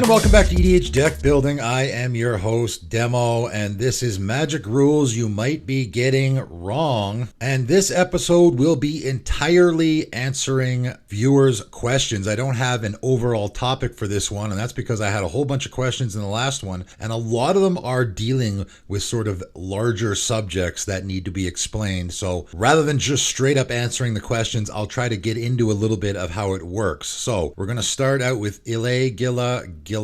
and welcome back to EDH Deck Building. I am your host, Demo, and this is Magic Rules You Might Be Getting Wrong. And this episode will be entirely answering viewers' questions. I don't have an overall topic for this one, and that's because I had a whole bunch of questions in the last one, and a lot of them are dealing with sort of larger subjects that need to be explained. So rather than just straight up answering the questions, I'll try to get into a little bit of how it works. So we're going to start out with Gilardo.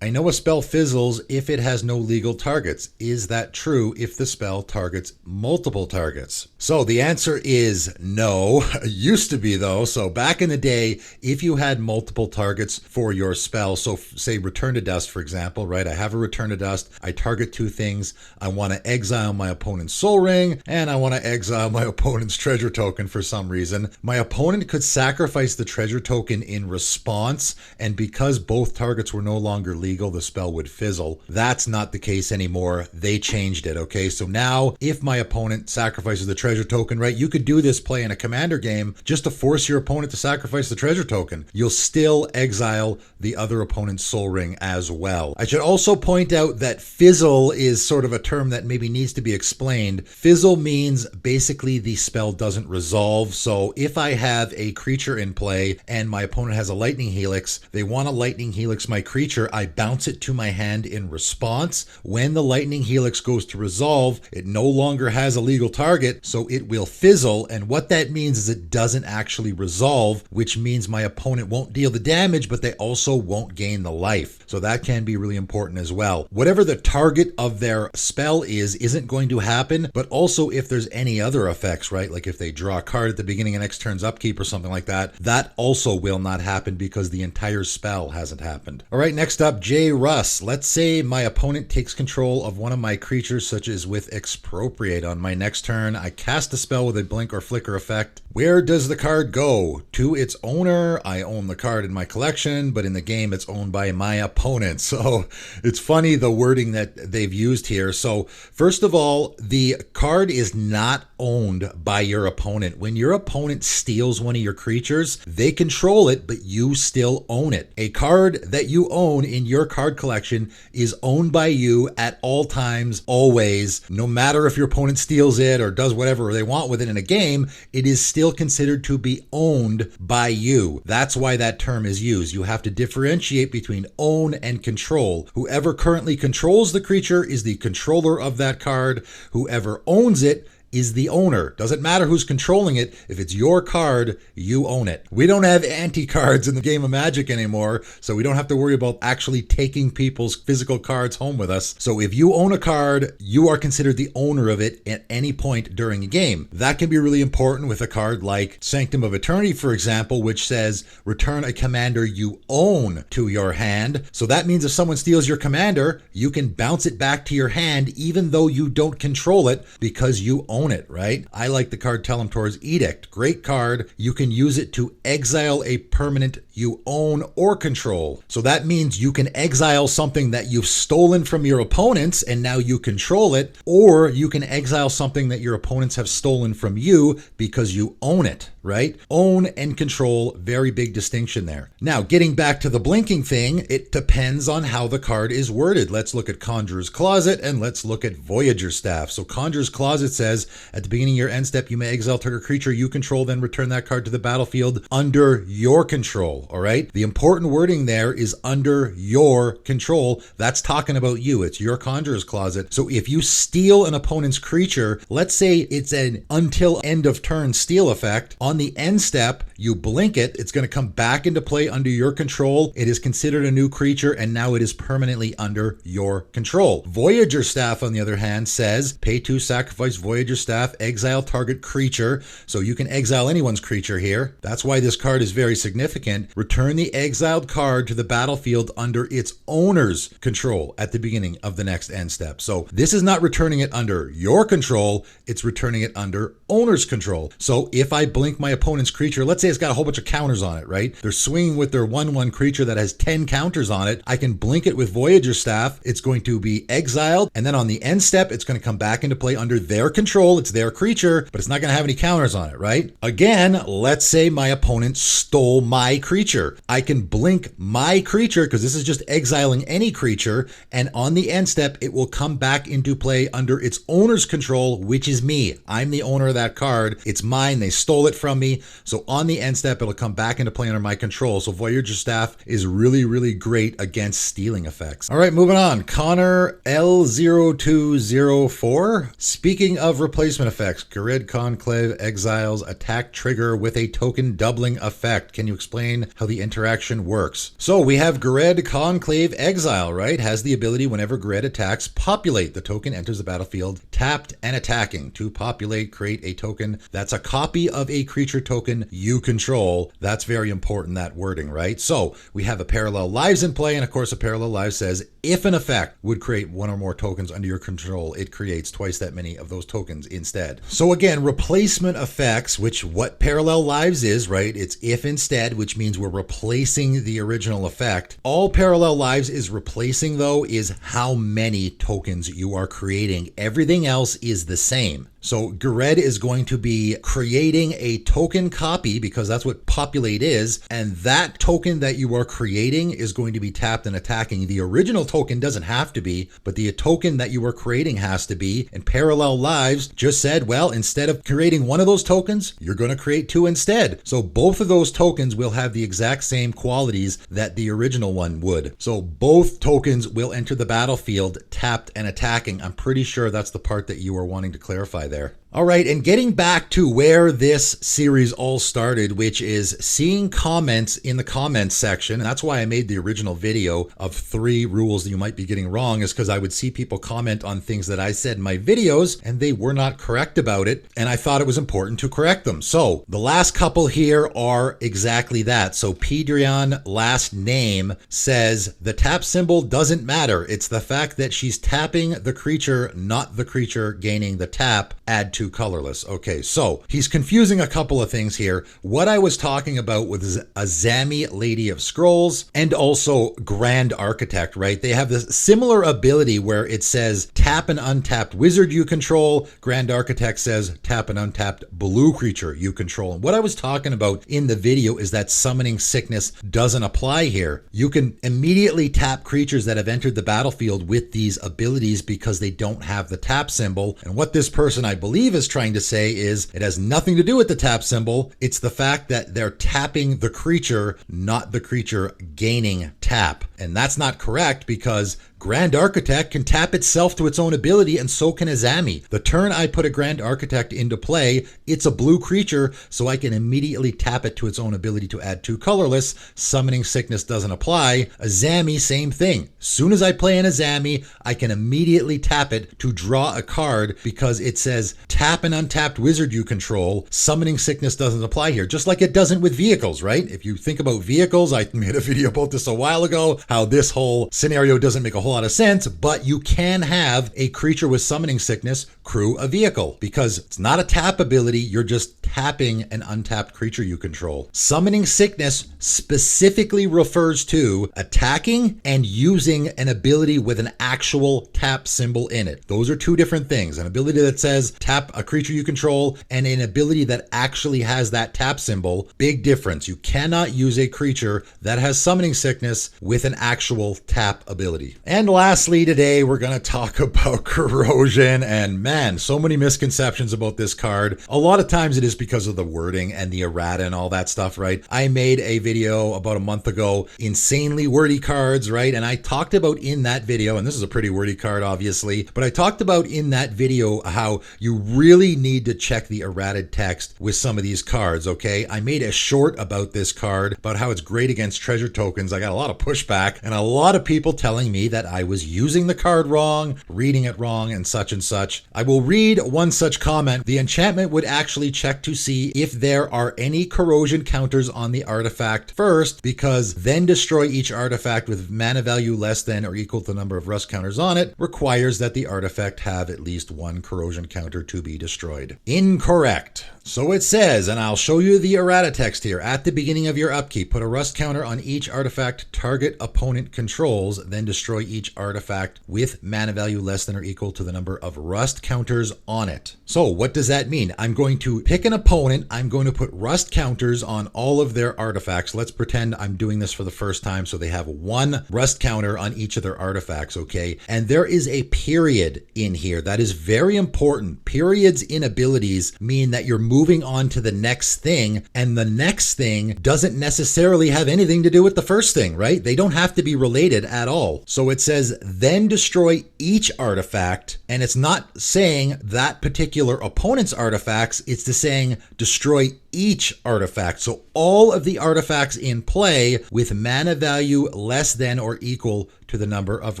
I know a spell fizzles if it has no legal targets. Is that true if the spell targets multiple targets? So the answer is no. Used to be though. So back in the day, if you had multiple targets for your spell, so say Return to Dust, for example, right? I have a Return to Dust. I target two things. I want to exile my opponent's Soul Ring, and I want to exile my opponent's treasure token for some reason. My opponent could sacrifice the treasure token in response, and because both targets were no longer legal, the spell would fizzle. That's not the case anymore. They changed it, okay? So now, if my opponent sacrifices the treasure token, right, you could do this play in a commander game just to force your opponent to sacrifice the treasure token. You'll still exile the other opponent's Soul Ring as well. I should also point out that fizzle is sort of a term that maybe needs to be explained. Fizzle means basically the spell doesn't resolve. So if I have a creature in play and my opponent has a Lightning Helix, they want to Lightning Helix my creature, I bounce it to my hand in response. When the Lightning Helix goes to resolve, it no longer has a legal target, so it will fizzle, and what that means is it doesn't actually resolve, which means my opponent won't deal the damage, but they also won't gain the life. So that can be really important as well. Whatever the target of their spell isn't going to happen, but also if there's any other effects, right? Like if they draw a card at the beginning of next turn's upkeep or something like that, that also will not happen because the entire spell hasn't happened. All right, next up, J. Russ. Let's say my opponent takes control of one of my creatures, such as with Expropriate. On my next turn, I cast a spell with a blink or flicker effect. Where does the card go? To its owner. I own the card in my collection, but in the game it's owned by my opponent. So it's funny the wording that they've used here. So first of all, the card is not owned by your opponent. When your opponent steals one of your creatures, they control it, but you still own it. A card that you own in your card collection is owned by you at all times, always. No matter if your opponent steals it or does whatever they want with it in a game, it is still considered to be owned by you. That's why that term is used. You have to differentiate between own and control. Whoever currently controls the creature is the controller of that card. Whoever owns it is the owner. Doesn't matter who's controlling it. If it's your card, you own it. We don't have anti-cards in the game of Magic anymore, so we don't have to worry about actually taking people's physical cards home with us. So if you own a card, you are considered the owner of it at any point during a game. That can be really important with a card like Sanctum of Eternity, for example, which says return a commander you own to your hand. So that means if someone steals your commander, you can bounce it back to your hand even though you don't control it because you own it, right? I like the card Telemtor's Edict. Great card. You can use it to exile a permanent you own or control. So that means you can exile something that you've stolen from your opponents and now you control it, or you can exile something that your opponents have stolen from you because you own it, right? Own and control, very big distinction there. Now, getting back to the blinking thing, it depends on how the card is worded. Let's look at Conjurer's Closet and let's look at Voyager Staff. So Conjurer's Closet says, at the beginning of your end step, you may exile target creature you control, then return that card to the battlefield under your control. All right. The important wording there is under your control. That's talking about you. It's your Conjurer's Closet. So if you steal an opponent's creature, let's say it's an until end of turn steal effect. On the end step, you blink it. It's going to come back into play under your control. It is considered a new creature, and now it is permanently under your control. Voyager Staff, on the other hand, says pay 2, sacrifice Voyager Staff, exile target creature. So you can exile anyone's creature here. That's why this card is very significant. Return the exiled card to the battlefield under its owner's control at the beginning of the next end step. So this is not returning it under your control, it's returning it under owner's control. So if I blink my opponent's creature, let's say it's got a whole bunch of counters on it, right? They're swinging with their 1/1 creature that has 10 counters on it. I can blink it with Voyager Staff. It's going to be exiled, and then on the end step, it's going to come back into play under their control. It's their creature, but it's not going to have any counters on it, right? Again, let's say my opponent stole my creature. creature. I can blink my creature, because this is just exiling any creature, and on the end step, it will come back into play under its owner's control, which is me. I'm the owner of that card. It's mine. They stole it from me. So on the end step, it'll come back into play under my control. So Voyager Staff is really, really great against stealing effects. All right, moving on. Connor L0204. Speaking of replacement effects, Garred Conclave exiles attack trigger with a token doubling effect. Can you explain how the interaction works? So we have Garred Conclave Exile, right? Has the ability whenever Garred attacks, populate. The token enters the battlefield tapped and attacking. To populate, create a token that's a copy of a creature token you control. That's very important, that wording, right? So we have a Parallel Lives in play, and of course a Parallel Lives says if an effect would create one or more tokens under your control, it creates twice that many of those tokens instead. So again, replacement effects, which what Parallel Lives is, right? It's if instead, which means we're replacing the original effect. All Parallel Lives is replacing, though, is how many tokens you are creating. Everything else is the same. So Garred is going to be creating a token copy, because that's what populate is, and that token that you are creating is going to be tapped and attacking. The original token doesn't have to be, but the token that you are creating has to be. And Parallel Lives just said, well, instead of creating one of those tokens, you're going to create two instead. So both of those tokens will have the exact same qualities that the original one would. So both tokens will enter the battlefield tapped and attacking. I'm pretty sure that's the part that you were wanting to clarify there. All right, and getting back to where this series all started, which is seeing comments in the comments section. And that's why I made the original video of 3 rules that you might be getting wrong, is because I would see people comment on things that I said in my videos and they were not correct about it. And I thought it was important to correct them. So the last couple here are exactly that. So Pedrion last name says the tap symbol doesn't matter. It's the fact that she's tapping the creature, not the creature gaining the tap. Add to colorless. Okay, so he's confusing a couple of things here. What I was talking about was Azami, Lady of Scrolls, and also Grand Architect, right? They have this similar ability where it says tap an untapped wizard you control. Grand Architect says tap an untapped blue creature you control. And what I was talking about in the video is that summoning sickness doesn't apply here. You can immediately tap creatures that have entered the battlefield with these abilities because they don't have the tap symbol. And what this person, I believe, is trying to say is it has nothing to do with the tap symbol. It's the fact that they're tapping the creature, not the creature gaining tap. And that's not correct, because Grand Architect can tap itself to its own ability, and so can Azami. The turn I put a Grand Architect into play, it's a blue creature, so I can immediately tap it to its own ability to add 2 colorless. Summoning sickness doesn't apply. Azami, same thing. Soon as I play an Azami, I can immediately tap it to draw a card because it says tap an untapped wizard you control. Summoning sickness doesn't apply here, just like it doesn't with vehicles, right? If you think about vehicles, I made a video about this a while ago, how this whole scenario doesn't make a whole lot of sense, but you can have a creature with summoning sickness crew a vehicle because it's not a tap ability. You're just tapping an untapped creature you control. Summoning sickness specifically refers to attacking and using an ability with an actual tap symbol in it. Those are 2 different things. An ability that says tap a creature you control and an ability that actually has that tap symbol. Big difference. You cannot use a creature that has summoning sickness with an actual tap ability. And lastly, today we're going to talk about Corrosion, and man, so many misconceptions about this card. A lot of times it is because of the wording and the errata and all that stuff, right? I made a video about a month ago, insanely wordy cards, right? And I talked about in that video, and this is a pretty wordy card obviously, but I talked about in that video how you really need to check the errated text with some of these cards, okay? I made a short about this card, about how it's great against treasure tokens. I got a lot of pushback and a lot of people telling me that I was using the card wrong, reading it wrong, and such and such. I will read one such comment. The enchantment would actually check to see if there are any corrosion counters on the artifact first, because then destroy each artifact with mana value less than or equal to the number of rust counters on it requires that the artifact have at least 1 corrosion counter to be destroyed. Incorrect. So it says, and I'll show you the errata text here, at the beginning of your upkeep, put a rust counter on each artifact target opponent controls, then destroy each artifact with mana value less than or equal to the number of rust counters counters on it. So what does that mean? I'm going to pick an opponent. I'm going to put rust counters on all of their artifacts. Let's pretend I'm doing this for the first time. So they have one rust counter on each of their artifacts, okay? And there is a period in here. That is very important. Periods in abilities mean that you're moving on to the next thing, and the next thing doesn't necessarily have anything to do with the first thing, right? They don't have to be related at all. So it says, then destroy each artifact, and it's not saying that particular opponent's artifacts, it's the saying destroy each artifact. So all of the artifacts in play with mana value less than or equal to the number of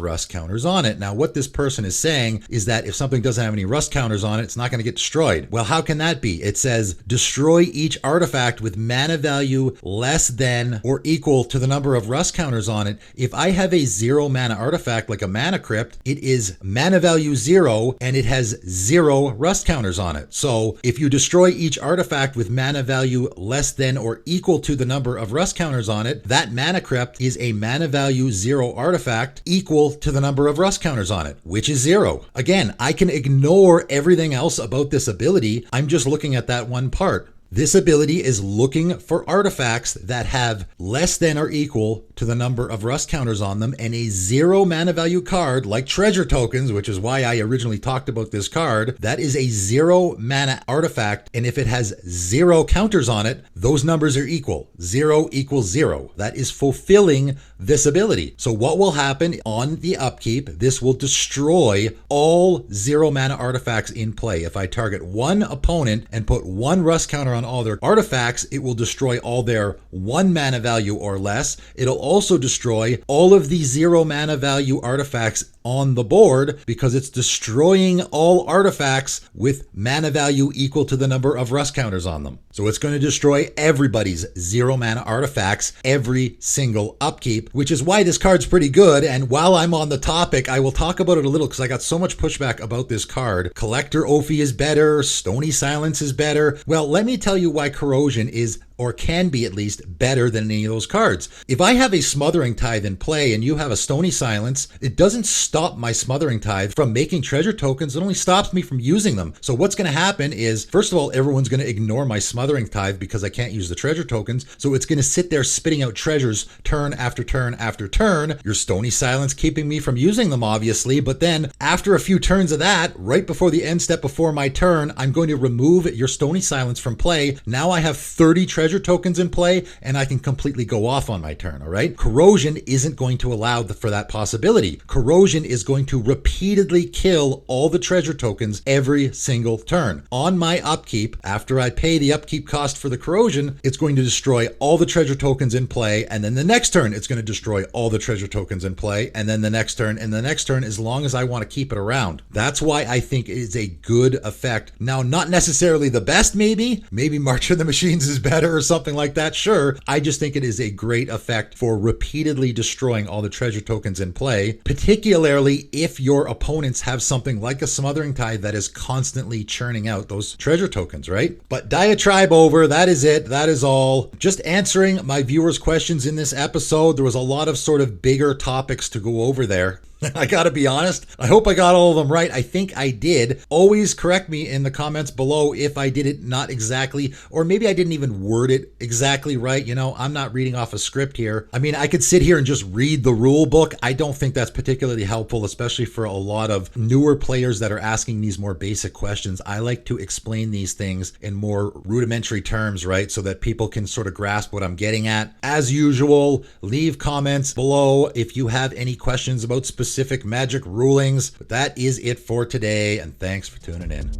rust counters on it. Now, what this person is saying is that if something doesn't have any rust counters on it, it's not going to get destroyed. Well, how can that be? It says destroy each artifact with mana value less than or equal to the number of rust counters on it. If I have a 0 mana artifact like a mana crypt, it is mana value 0 and it has 0 rust counters on it. So if you destroy each artifact with mana value less than or equal to the number of rust counters on it, that mana crypt is a mana value 0 artifact equal to the number of rust counters on it, which is 0. Again, I can ignore everything else about this ability. I'm just looking at that one part. This ability is looking for artifacts that have less than or equal to the number of rust counters on them, and a 0 mana value card like treasure tokens, which is why I originally talked about this card, that is a 0 mana artifact, and if it has 0 counters on it, those numbers are equal. 0 equals 0. That is fulfilling this ability. So what will happen on the upkeep? This will destroy all 0 mana artifacts in play. If I target one opponent and put one rust counter on all their artifacts, it will destroy all their 1 mana value or less. It'll also destroy all of the 0 mana value artifacts on the board because it's destroying all artifacts with mana value equal to the number of rust counters on them. So it's going to destroy everybody's 0 mana artifacts every single upkeep, which is why this card's pretty good. And while I'm on the topic, I will talk about it a little because I got so much pushback about this card. Collector Ophi is better. Stony Silence is better. Well, let me tell you why Corrosion is, or can be at least, better than any of those cards. If I have a Smothering Tithe in play and you have a Stony Silence, it doesn't stop my Smothering Tithe from making treasure tokens. It only stops me from using them. So what's going to happen is, first of all, everyone's going to ignore my Smothering Tithe because I can't use the treasure tokens. So it's going to sit there spitting out treasures turn after turn after turn. Your Stony Silence keeping me from using them, obviously. But then after a few turns of that, right before the end step before my turn, I'm going to remove your Stony Silence from play. Now I have 30 treasure tokens in play and I can completely go off on my turn, all right? Corrosion isn't going to allow for that possibility. Corrosion is going to repeatedly kill all the treasure tokens every single turn. On my upkeep, after I pay the upkeep cost for the Corrosion, it's going to destroy all the treasure tokens in play, and then the next turn it's going to destroy all the treasure tokens in play, and then the next turn, and the next turn, as long as I want to keep it around. That's why I think it is a good effect. Now, not necessarily the best, maybe March of the Machines is better or something like that, sure. I just think it is a great effect for repeatedly destroying all the treasure tokens in play, particularly if your opponents have something like a Smothering Tithe that is constantly churning out those treasure tokens, right? But diatribe over, that is it. That is all. Just answering my viewers' questions in this episode. There was a lot of sort of bigger topics to go over there. I gotta be honest, I hope I got all of them right. I think I did. Always correct me in the comments below if I did it not exactly, or maybe I didn't even word it exactly right. You know, I'm not reading off a script here. I mean, I could sit here and just read the rule book. I don't think that's particularly helpful, especially for a lot of newer players that are asking these more basic questions. I like to explain these things in more rudimentary terms, right? So that people can sort of grasp what I'm getting at. As usual, leave comments below if you have any questions about specific Magic rulings. But that is it for today, and thanks for tuning in.